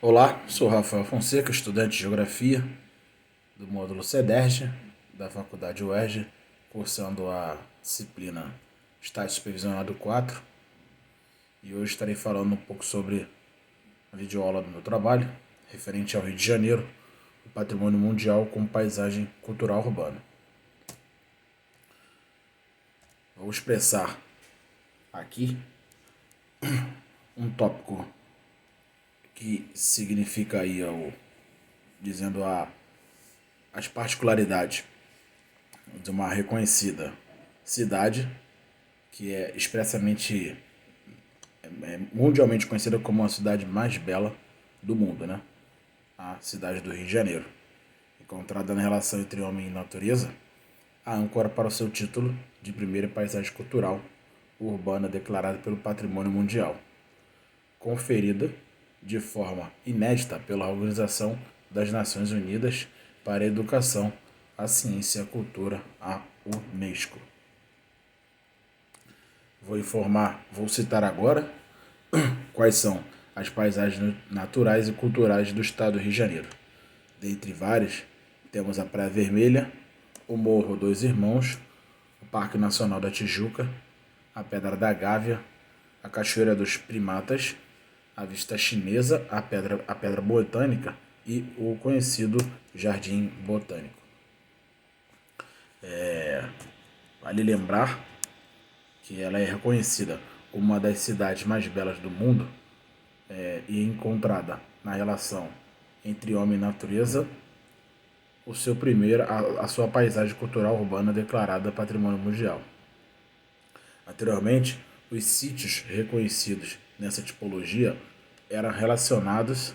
Olá, sou Rafael Fonseca, estudante de Geografia do módulo CEDERJ da Faculdade UERJ, cursando a disciplina Estágio Supervisionado 4, e hoje estarei falando um pouco sobre a videoaula do meu trabalho, referente ao Rio de Janeiro, o patrimônio mundial como paisagem cultural urbana. Vou expressar aqui um tópico que significa aí, dizendo as particularidades de uma reconhecida cidade que é expressamente mundialmente conhecida como a cidade mais bela do mundo, né? A cidade do Rio de Janeiro. Encontrada na relação entre homem e natureza, a âncora para o seu título de primeira paisagem cultural urbana declarada pelo Patrimônio Mundial, conferida de forma inédita pela Organização das Nações Unidas para a Educação, a Ciência e a Cultura, a Unesco. Vou citar agora quais são as paisagens naturais e culturais do estado do Rio de Janeiro. Dentre várias, temos a Praia Vermelha, o Morro Dois Irmãos, o Parque Nacional da Tijuca, a Pedra da Gávea, a Cachoeira dos Primatas, a Vista Chinesa, a Pedra Botânica e o conhecido Jardim Botânico. Vale lembrar que ela é reconhecida como uma das cidades mais belas do mundo e encontrada na relação entre homem e natureza, a sua paisagem cultural urbana declarada Patrimônio Mundial. Anteriormente, os sítios reconhecidos nessa tipologia eram relacionados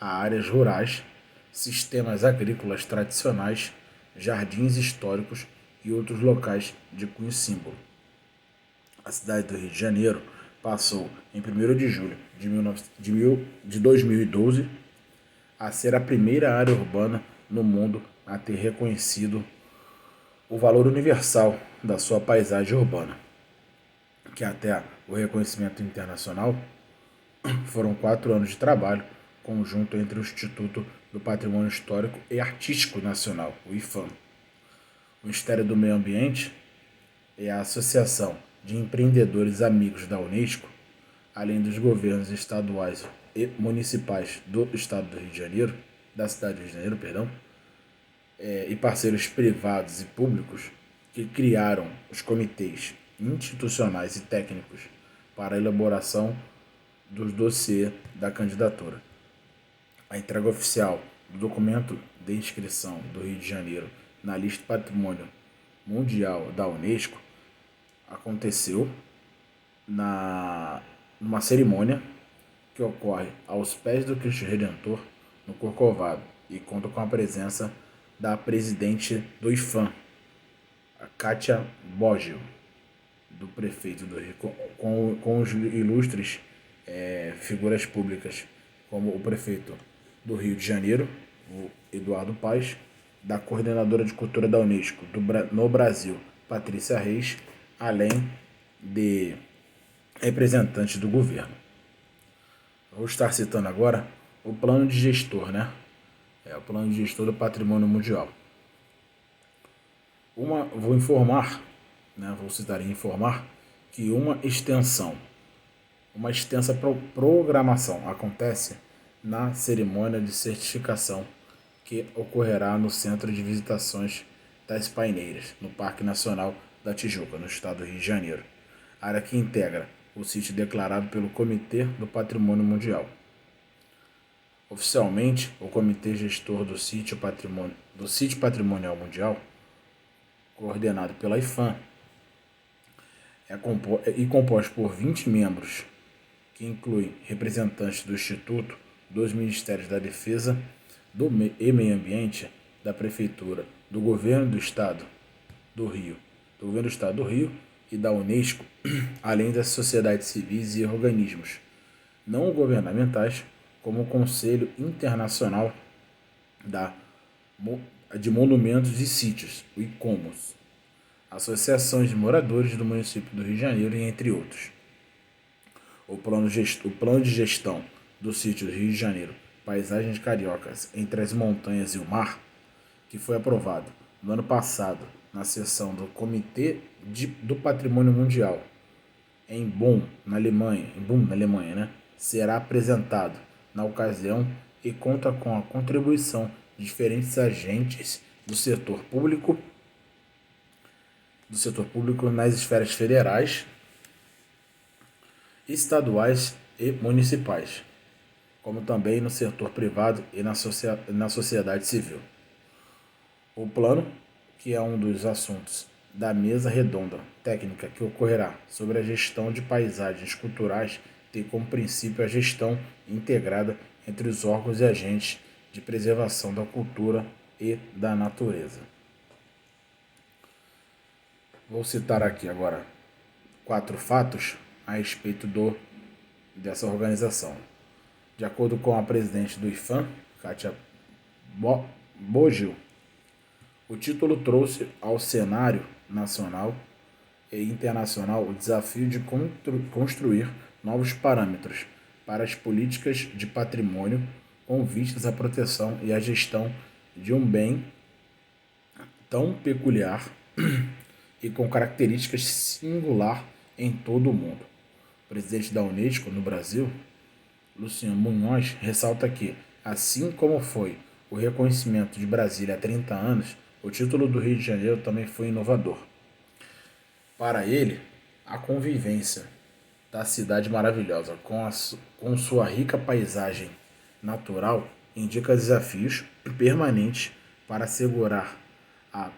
a áreas rurais, sistemas agrícolas tradicionais, jardins históricos e outros locais de cunho símbolo. A cidade do Rio de Janeiro passou, em 1º de julho de 2012, a ser a primeira área urbana no mundo a ter reconhecido o valor universal da sua paisagem urbana, que até o reconhecimento internacional foram 4 anos de trabalho conjunto entre o Instituto do Patrimônio Histórico e Artístico Nacional, o IPHAN, o Ministério do Meio Ambiente e a Associação de Empreendedores Amigos da Unesco, além dos governos estaduais e municipais do estado do Rio de Janeiro, da cidade do Rio de Janeiro, e parceiros privados e públicos que criaram os comitês institucionais e técnicos para a elaboração dos dossiês da candidatura. A entrega oficial do documento de inscrição do Rio de Janeiro na lista de Patrimônio Mundial da Unesco aconteceu numa cerimônia que ocorre aos pés do Cristo Redentor, no Corcovado, e conta com a presença da presidente do IPHAN, a Kátia Boggio, do prefeito do Rio, com os ilustres figuras públicas, como o prefeito do Rio de Janeiro, o Eduardo Paes, da coordenadora de cultura da Unesco no Brasil, Patrícia Reis, além de representantes do governo. Vou estar citando agora o plano de gestor, o plano de gestor do Patrimônio Mundial. Vou citar e informar que uma extensa programação acontece na cerimônia de certificação que ocorrerá no Centro de Visitações das Paineiras, no Parque Nacional da Tijuca, no estado do Rio de Janeiro, área que integra o sítio declarado pelo Comitê do Patrimônio Mundial. Oficialmente, o Comitê Gestor do Sítio Patrimonial Mundial, coordenado pela IPHAN, é composto por 20 membros, que incluem representantes do Instituto, dos Ministérios da Defesa e Meio Ambiente, da Prefeitura, do Governo do Estado do Rio, e da Unesco, além das sociedades civis e organismos não governamentais, como o Conselho Internacional de Monumentos e Sítios, o ICOMOS, associações de moradores do município do Rio de Janeiro, entre outros. O plano de gestão do sítio do Rio de Janeiro Paisagens Cariocas entre as Montanhas e o Mar, que foi aprovado no ano passado na sessão do Comitê do Patrimônio Mundial em Bonn, na Alemanha, né? Será apresentado na ocasião e conta com a contribuição de diferentes agentes do setor público nas esferas federais, estaduais e municipais, como também no setor privado e na sociedade civil. O plano, que é um dos assuntos da mesa redonda técnica que ocorrerá sobre a gestão de paisagens culturais, tem como princípio a gestão integrada entre os órgãos e agentes de preservação da cultura e da natureza. Vou citar aqui agora 4 fatos a respeito dessa organização. De acordo com a presidente do IPHAN, Kátia Bogil, o título trouxe ao cenário nacional e internacional o desafio de construir novos parâmetros para as políticas de patrimônio com vistas à proteção e à gestão de um bem tão peculiar e com características singular em todo o mundo. O presidente da Unesco no Brasil, Luciano Munhoz, ressalta que, assim como foi o reconhecimento de Brasília há 30 anos, o título do Rio de Janeiro também foi inovador. Para ele, a convivência da cidade maravilhosa com sua rica paisagem natural indica desafios permanentes para assegurar a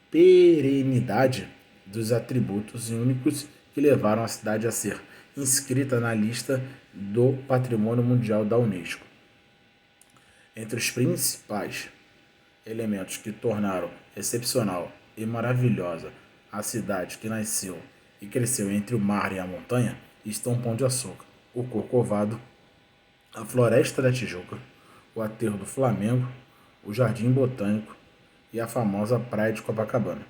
perenidade dos atributos únicos que levaram a cidade a ser inscrita na lista do Patrimônio Mundial da Unesco. Entre os principais elementos que tornaram excepcional e maravilhosa a cidade que nasceu e cresceu entre o mar e a montanha estão o Pão de Açúcar, o Corcovado, a Floresta da Tijuca, o Aterro do Flamengo, o Jardim Botânico e a famosa Praia de Copacabana,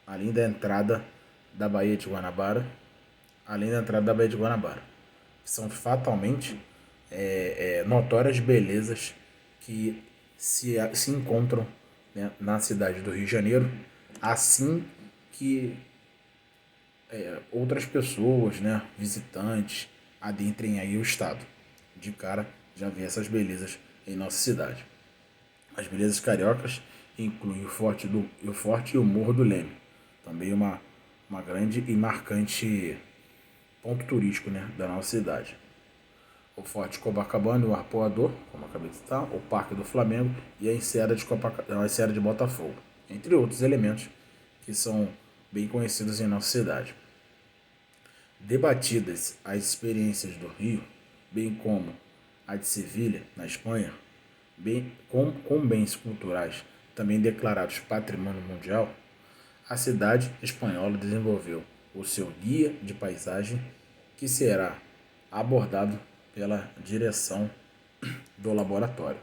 além da entrada da Baía de Guanabara, que são fatalmente notórias belezas que se encontram, né, na cidade do Rio de Janeiro, assim que outras pessoas, né, visitantes, adentrem aí o estado. De cara, já vê essas belezas em nossa cidade. As belezas cariocas incluem o Forte e o Morro do Leme, também uma grande e marcante ponto turístico, né, da nossa cidade. O Forte Copacabana e o Arpoador, como acabei de citar, o Parque do Flamengo e a Enseada de Botafogo, entre outros elementos que são bem conhecidos em nossa cidade. Debatidas as experiências do Rio, bem como a de Sevilha, na Espanha, com bens culturais também declarados Patrimônio Mundial, a cidade espanhola desenvolveu o seu guia de paisagem, que será abordado pela direção do laboratório.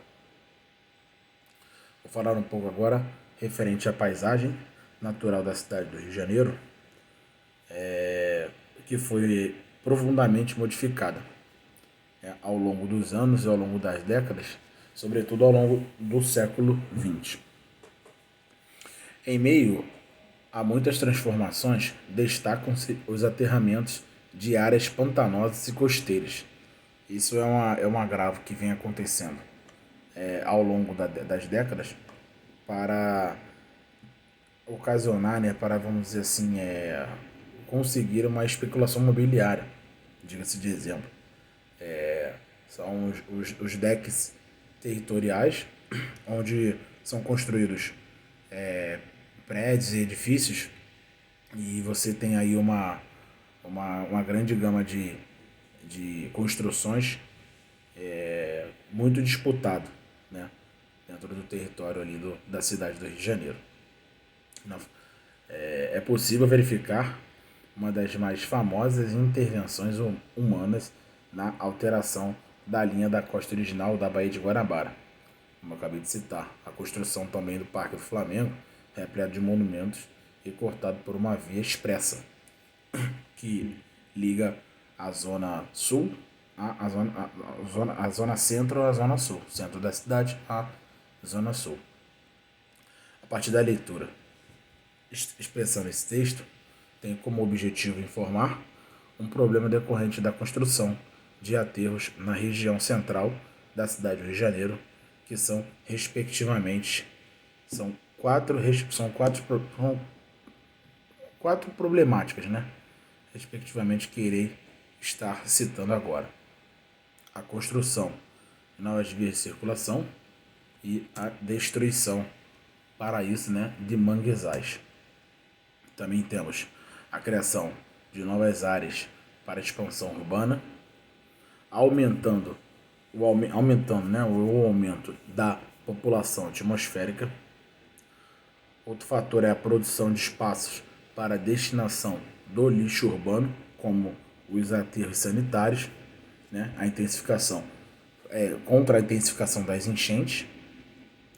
Vou falar um pouco agora referente à paisagem natural da cidade do Rio de Janeiro, que foi profundamente modificada ao longo dos anos e ao longo das décadas, sobretudo ao longo do século XX. Em meio a muitas transformações, destacam-se os aterramentos de áreas pantanosas e costeiras. Isso é um agravo que vem acontecendo ao longo das décadas para ocasionar, né, para, vamos dizer assim, conseguir uma especulação imobiliária, diga-se de exemplo. São os decks territoriais, onde são construídos prédios e edifícios, e você tem aí uma grande gama de construções muito disputado, né, dentro do território ali da cidade do Rio de Janeiro. É possível verificar uma das mais famosas intervenções humanas na alteração da linha da costa original da Baía de Guanabara, como eu acabei de citar. A construção também do Parque do Flamengo, repleto de monumentos e cortado por uma via expressa que liga a zona sul a zona centro, a zona sul, centro da cidade, a zona sul. A partir da leitura, expressando esse texto, tem como objetivo informar um problema decorrente da construção de aterros na região central da cidade do Rio de Janeiro, que são, respectivamente, são quatro problemáticas, né? Respectivamente, que irei estar citando agora: a construção de novas vias de circulação e a destruição, para isso, né, de manguezais. Também temos a criação de novas áreas para expansão urbana, aumentando né, o aumento da população atmosférica. Outro fator é a produção de espaços para destinação do lixo urbano, como os aterros sanitários, né, contra a intensificação das enchentes.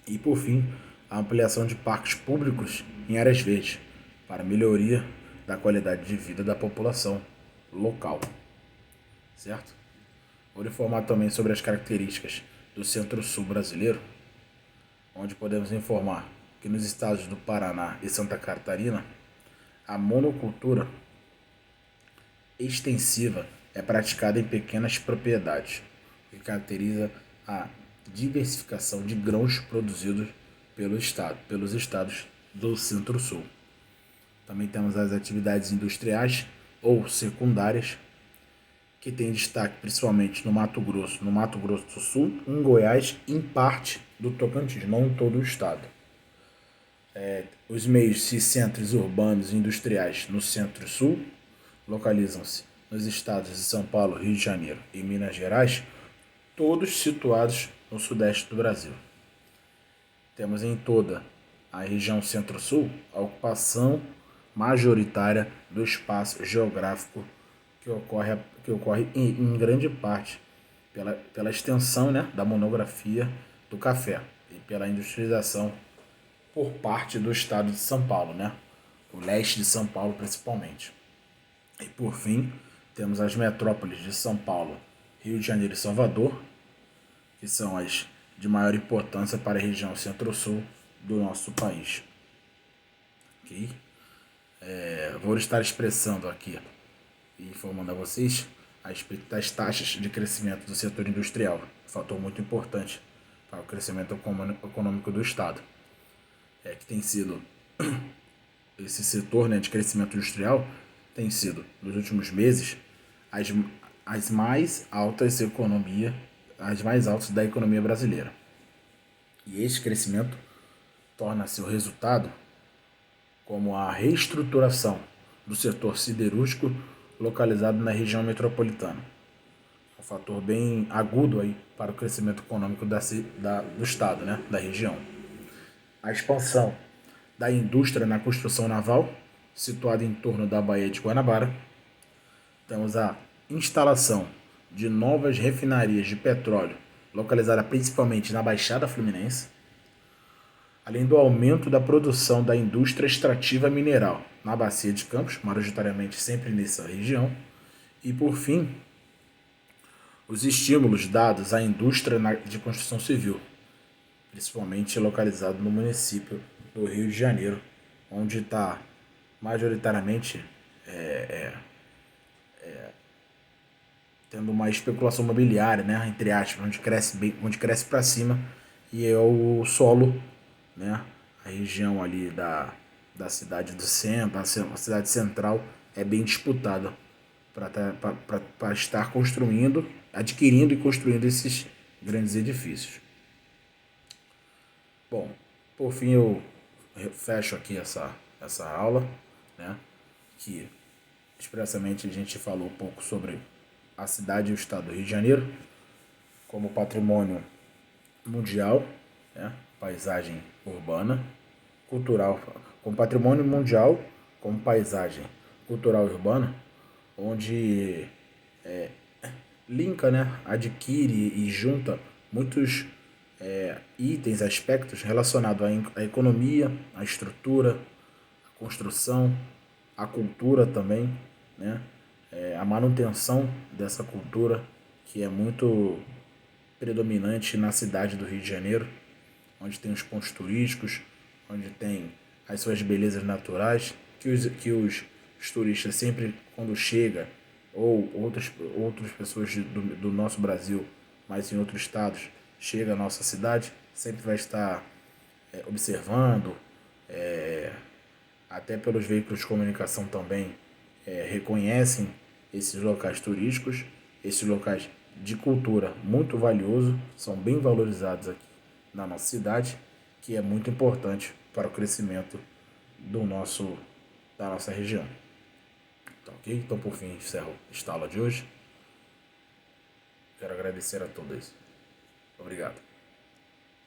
E, por fim, a ampliação de parques públicos em áreas verdes, para melhoria da qualidade de vida da população local. Certo? Vou informar também sobre as características do Centro-Sul brasileiro, onde podemos informar que nos estados do Paraná e Santa Catarina, a monocultura extensiva é praticada em pequenas propriedades, o que caracteriza a diversificação de grãos produzidos pelos estados do Centro-Sul. Também temos as atividades industriais ou secundárias, que tem destaque principalmente no Mato Grosso do Sul, em Goiás e em parte do Tocantins, não em todo o estado. Os meios e centros urbanos e industriais no Centro-Sul localizam-se nos estados de São Paulo, Rio de Janeiro e Minas Gerais, todos situados no sudeste do Brasil. Temos em toda a região Centro-Sul a ocupação majoritária do espaço geográfico, que ocorre em grande parte pela extensão, né, da monografia do café e pela industrialização por parte do estado de São Paulo, né, o leste de São Paulo principalmente. E, por fim, temos as metrópoles de São Paulo, Rio de Janeiro e Salvador, que são as de maior importância para a região Centro-Sul do nosso país. Ok? Vou estar expressando aqui e informando a vocês a respeito das taxas de crescimento do setor industrial, fator muito importante para o crescimento econômico do Estado. Que tem sido esse setor, né, de crescimento industrial tem sido, nos últimos meses, as mais altas da economia brasileira. E esse crescimento torna seu resultado como a reestruturação do setor siderúrgico localizado na região metropolitana. Um fator bem agudo aí para o crescimento econômico do estado, né, da região. A expansão da indústria na construção naval, situada em torno da Baía de Guanabara. Temos a instalação de novas refinarias de petróleo, localizada principalmente na Baixada Fluminense, além do aumento da produção da indústria extrativa mineral na Bacia de Campos, majoritariamente sempre nessa região, e, por fim, os estímulos dados à indústria de construção civil, principalmente localizado no município do Rio de Janeiro, onde está majoritariamente tendo uma especulação imobiliária, né, entre aspas, onde cresce para cima, e é o solo, né, a região ali da cidade do centro, a cidade central, é bem disputada para estar construindo, adquirindo e construindo esses grandes edifícios. Bom, por fim eu fecho aqui essa aula, né, que expressamente a gente falou um pouco sobre a cidade e o estado do Rio de Janeiro como patrimônio mundial, né, paisagem urbana, cultural, como patrimônio mundial, como paisagem cultural e urbana, onde linka, né, adquire e junta muitos itens, aspectos relacionados à economia, à estrutura, à construção, à cultura também, né, a manutenção dessa cultura que é muito predominante na cidade do Rio de Janeiro, onde tem os pontos turísticos, onde tem as suas belezas naturais, os turistas sempre, quando chega, ou outras pessoas do nosso Brasil, mas em outros estados, chega à nossa cidade, sempre vai estar observando, até pelos veículos de comunicação também reconhecem esses locais turísticos, esses locais de cultura muito valioso, são bem valorizados aqui na nossa cidade, que é muito importante para o crescimento da nossa região. Tá ok? Então, por fim, encerro esta aula de hoje. Quero agradecer a todos. Obrigado.